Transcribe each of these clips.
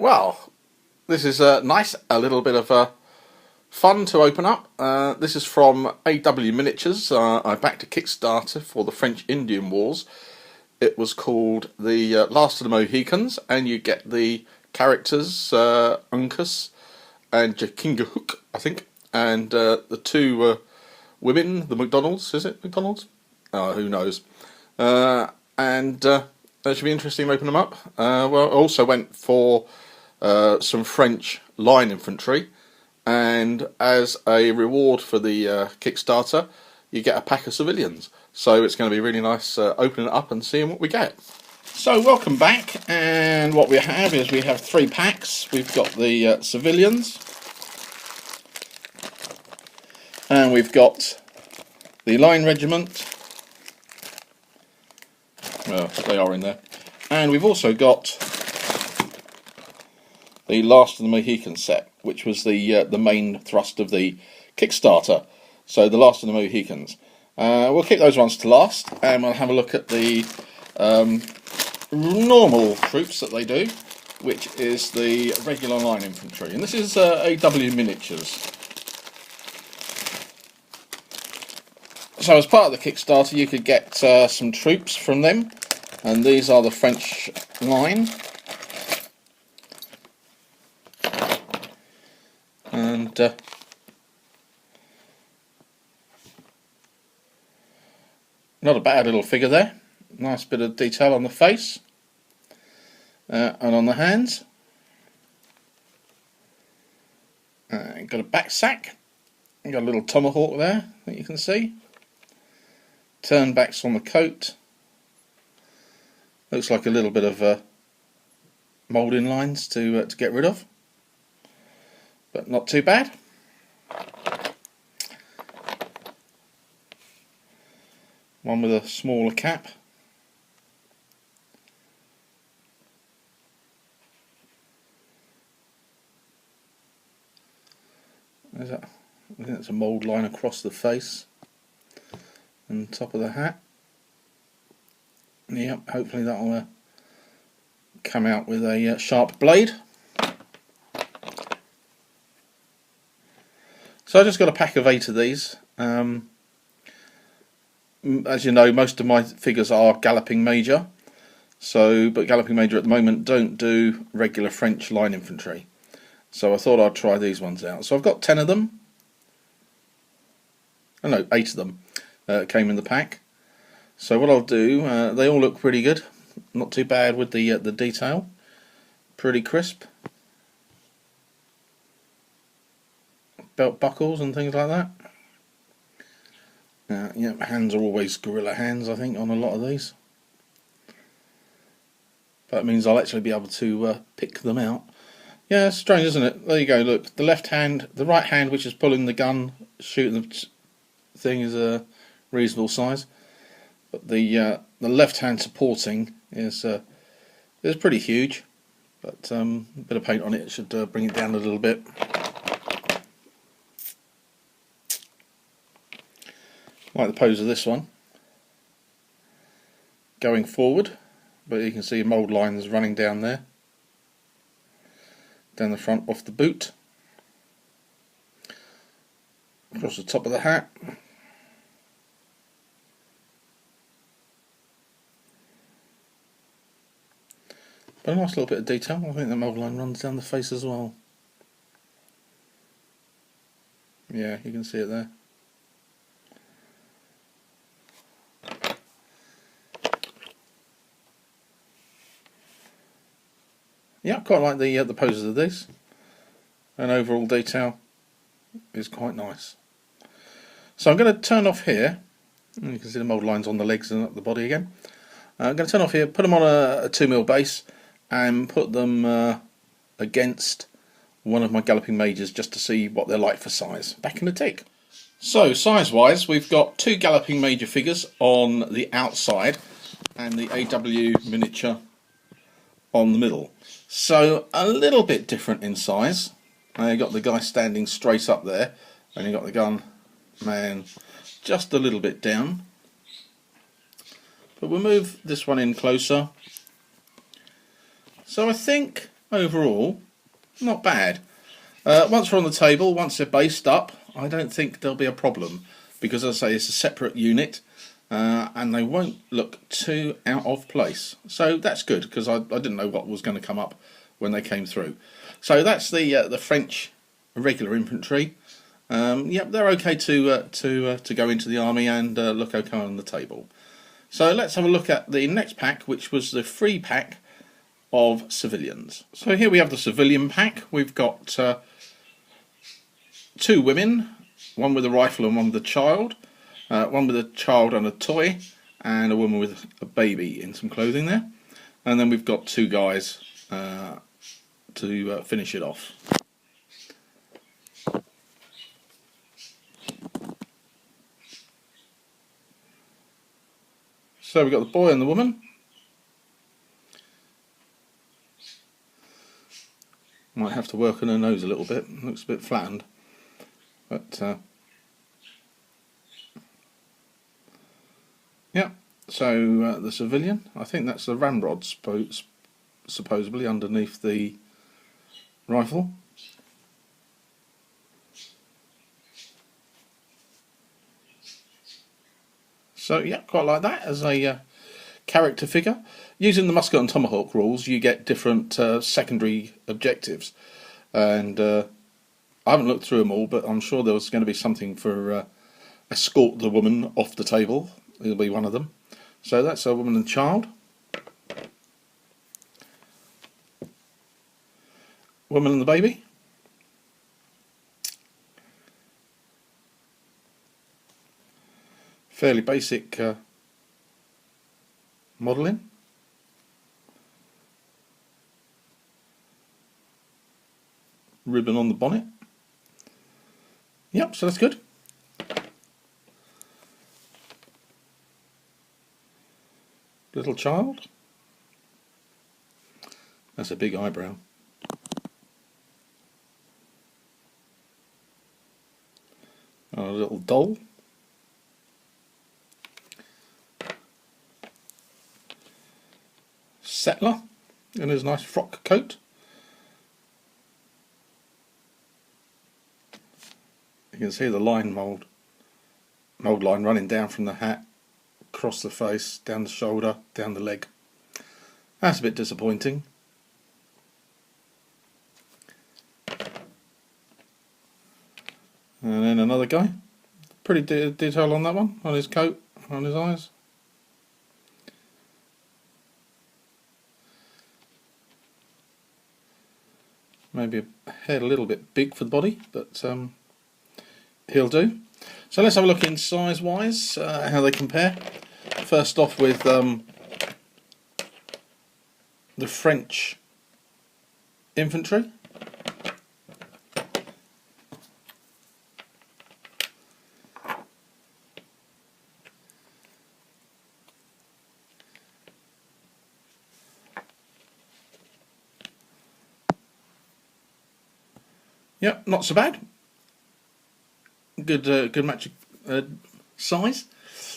Well, this is nice, a little bit of fun to open up. This is from AW Miniatures. I backed a Kickstarter for the French-Indian Wars. It was called The Last of the Mohicans, and you get the characters Uncas and Jakinga Hook, I think, and the two women, the McDonald's, is it McDonald's? Oh, who knows. And that should be interesting to open them up. Well, I also went for some French line infantry, and as a reward for the Kickstarter, you get a pack of civilians. So it's going to be really nice opening it up and seeing what we get. So welcome back, and what we have is we have 3 packs. We've got the civilians, and we've got the line regiment. Well, they are in there. And we've also got the Last of the Mohicans set, which was the main thrust of the Kickstarter. So the Last of the Mohicans. We'll keep those ones to last, and we'll have a look at the normal troops that they do, which is the regular line infantry. And this is AW Miniatures. So as part of the Kickstarter, you could get some troops from them, and these are the French line. And not a bad little figure there. Nice bit of detail on the face and on the hands. Got a back sack. Got a little tomahawk there that you can see. Turnbacks on the coat. Looks like a little bit of moulding lines to get rid of, but not too bad. One with a smaller cap. There's that. I think that's a mould line across the face and top of the hat. Yep, hopefully that'll come out with a sharp blade. So I just got a pack of 8 of these. As you know, most of my figures are Galloping Major. But Galloping Major at the moment don't do regular French line infantry. So I thought I'd try these ones out. So I've got 10 of them. Oh no, 8 of them came in the pack. So what I'll do, they all look pretty good. Not too bad with the detail. Pretty crisp. Belt buckles and things like that. Yeah, hands are always gorilla hands, I think, on a lot of these. That means I'll actually be able to pick them out. Yeah, it's strange, isn't it? There you go, look. The left hand, the right hand, which is pulling the gun, shooting the thing, is a reasonable size. But the left hand supporting is pretty huge. But a bit of paint on it should bring it down a little bit. Like the pose of this one, going forward, but you can see mould lines running down there, down the front off the boot, across the top of the hat, but a nice little bit of detail. I think the mould line runs down the face as well. Yeah, you can see it there. Yeah, quite like the poses of these, and overall detail is quite nice. So I'm going to turn off here. You can see the mould lines on the legs and up the body again. I'm going to turn off here, put them on a 2mm base, and put them against one of my Galloping Majors just to see what they're like for size. Back in a tick. So size-wise, we've got 2 Galloping Major figures on the outside, and the AW miniature on the middle. So a little bit different in size. You got the guy standing straight up there, and you got the gun man just a little bit down. But we'll move this one in closer. So I think overall, not bad. Once we're on the table, once they're based up, I don't think there'll be a problem, because as I say, it's a separate unit, and they won't look too out of place. So that's good, because I didn't know what was going to come up when they came through. So that's the French regular infantry. Yep, they're okay to go into the army and look okay on the table. So let's have a look at the next pack, which was the free pack of civilians. So here we have the civilian pack. We've got 2 women, one with a rifle and one with a child, one with a child and a toy, and a woman with a baby in some clothing there. And then we've got 2 guys to finish it off. So we've got the boy and the woman. Might have to work on her nose a little bit. Looks a bit flattened, but yeah. So the civilian, I think that's the ramrod supposedly underneath the rifle. So yeah, quite like that as a character figure. Using the musket and tomahawk rules, you get different secondary objectives, and I haven't looked through them all, but I'm sure there was going to be something for escort the woman off the table. It'll be one of them. So that's a woman and child. Woman and the baby. Fairly basic modelling. Ribbon on the bonnet. Yep, so that's good. Little child. That's a big eyebrow. A little doll. Settler in his nice frock coat. You can see the mould line running down from the hat, across the face, down the shoulder, down the leg. That's a bit disappointing. And then another guy. Pretty detail on that one, on his coat, on his eyes. Maybe a head a little bit big for the body, but he'll do. So let's have a look in size-wise, how they compare. First off with the French infantry. Yep, not so bad. Good match size.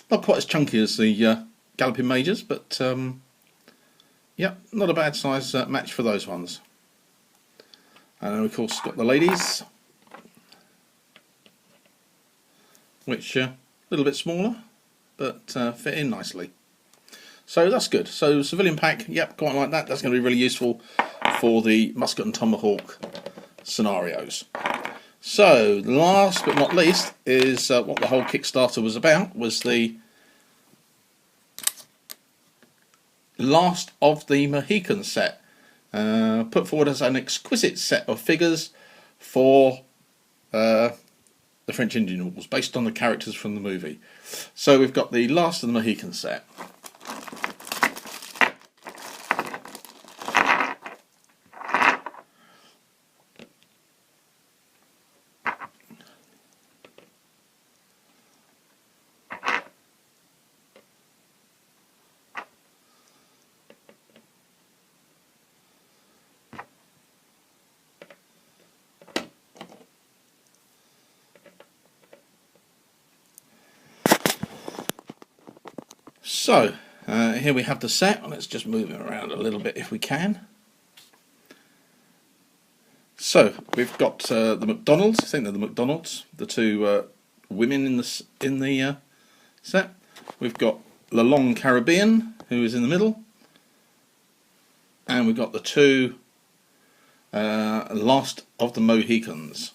Not quite as chunky as the Galloping Majors, but yep, not a bad size match for those ones. And then of course got the ladies, which a little bit smaller, but fit in nicely. So that's good. So civilian pack, yep, quite like that. That's going to be really useful for the musket and tomahawk scenarios. So last but not least is what the whole Kickstarter was about, was the last of the Mohican set, put forward as an exquisite set of figures for the French Indian Wars, based on the characters from the movie. So we've got the last of the Mohican set. So here we have the set. Let's just move it around a little bit if we can. So we've got the McDonald's. I think they're the McDonald's. The two women in the set. We've got the Long Caribbean, who is in the middle, and we've got the two last of the Mohicans.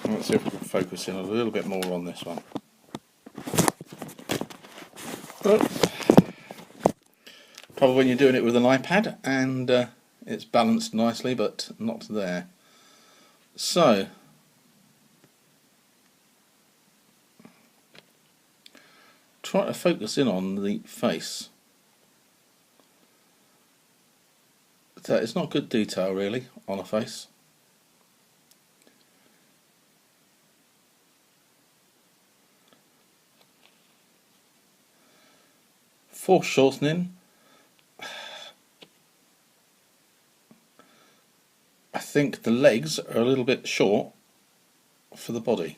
Let's see if we can focus in a little bit more on this one. Probably when you're doing it with an iPad and it's balanced nicely, but not there. So, try to focus in on the face. So it's not good detail really on a face. Foreshortening. I think the legs are a little bit short for the body.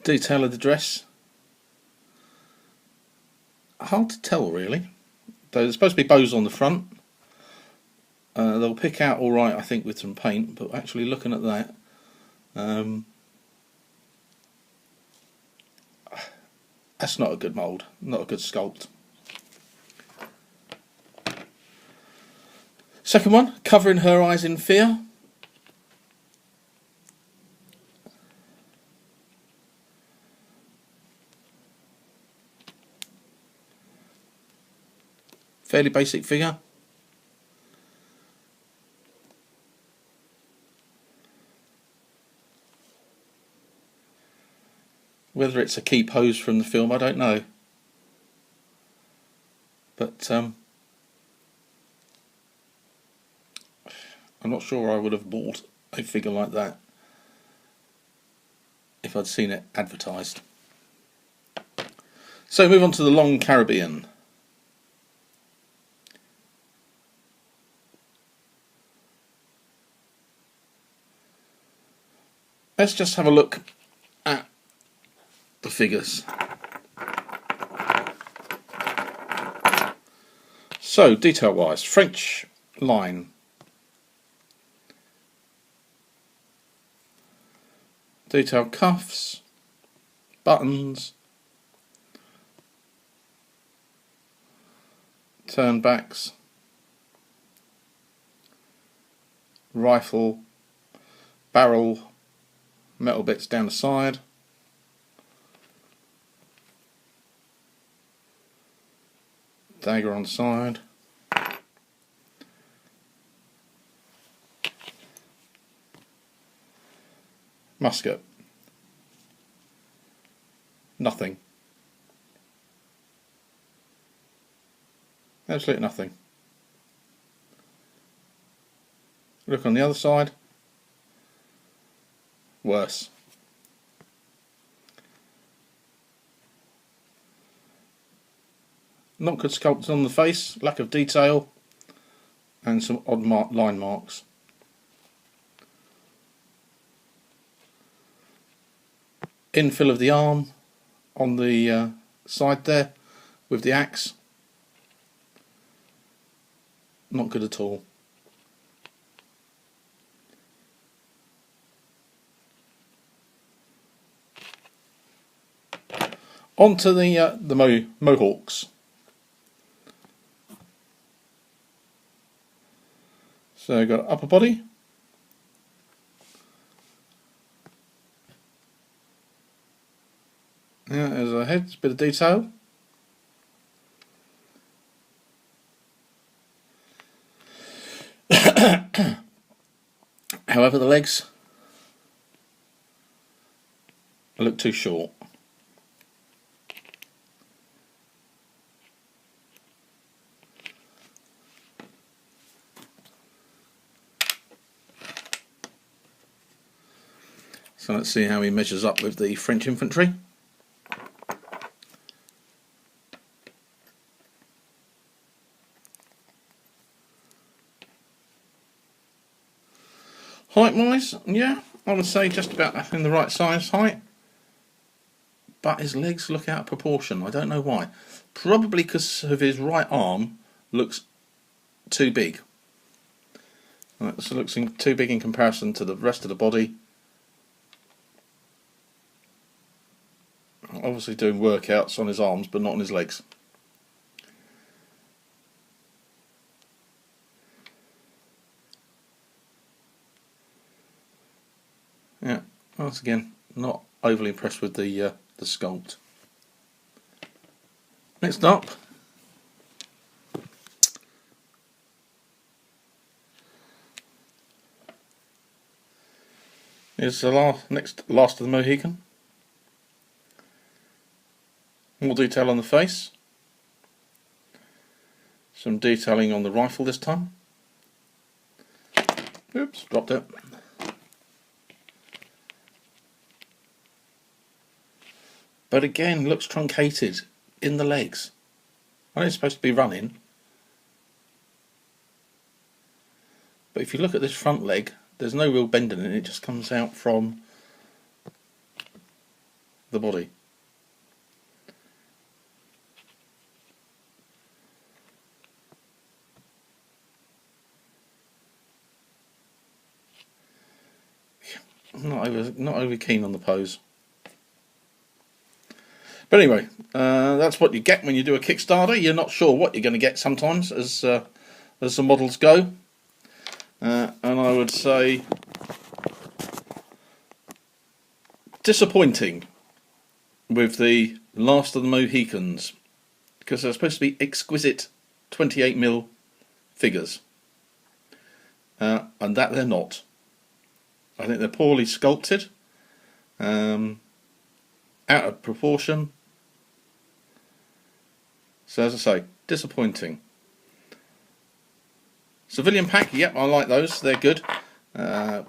Detail of the dress. Hard to tell really. There's supposed to be bows on the front. They'll pick out all right, I think, with some paint. But actually, looking at that, that's not a good mould, not a good sculpt. Second one, covering her eyes in fear. Fairly basic figure. Whether it's a key pose from the film, I don't know. But I'm not sure I would have bought a figure like that if I'd seen it advertised. So move on to the Long Caribbean. Let's just have a look at the figures. So, detail wise, French line. Detail cuffs, buttons, turnbacks, rifle, barrel, metal bits down the side, dagger on the side, musket, nothing, absolutely nothing. Look on the other side, worse. Not good sculpting on the face, lack of detail, and some odd line marks. Infill of the arm on the side there with the axe. Not good at all. On to the Mohawks. So we've got upper body. Yeah, there's a head, a bit of detail. However, the legs look too short. So let's see how he measures up with the French infantry. Height-wise, yeah, I would say just about in the right size height. But his legs look out of proportion. I don't know why. Probably because of his right arm looks too big. It looks too big in comparison to the rest of the body. Obviously doing workouts on his arms, but not on his legs. Yeah, once again, not overly impressed with the sculpt. Next up is the last of the Mohican. More detail on the face. Some detailing on the rifle this time. Oops, dropped it. But again, looks truncated in the legs. I know it's supposed to be running. But if you look at this front leg, there's no real bend in it, it just comes out from the body. Not over keen on the pose. But anyway, that's what you get when you do a Kickstarter. You're not sure what you're going to get sometimes as the models go. And I would say disappointing with the last of the Mohicans, because they're supposed to be exquisite 28mm figures, and that they're not. I think they're poorly sculpted, out of proportion. So as I say, disappointing. Civilian pack, yep, I like those, they're good. They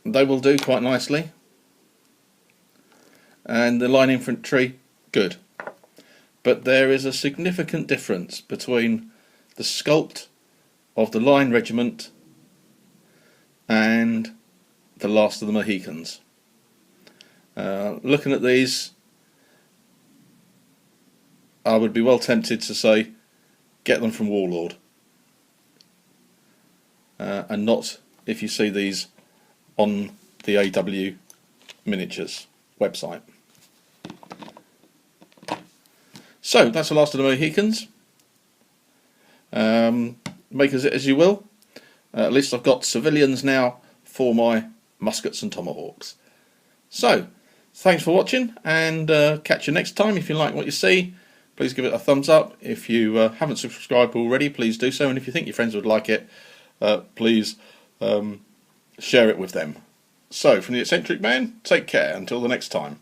will do quite nicely. And the line infantry, good. But there is a significant difference between the sculpt of the line regiment and the last of the Mohicans. Looking at these, I would be well tempted to say get them from Warlord, and not if you see these on the AW Miniatures website. So that's the last of the Mohicans. Make of it as you will. At least I've got civilians now for my muskets and tomahawks. So thanks for watching, and catch you next time. If you like what you see, please give it a thumbs up. If you haven't subscribed already, please do so, and if you think your friends would like it, please share it with them. So from the Eccentric Man, take care until the next time.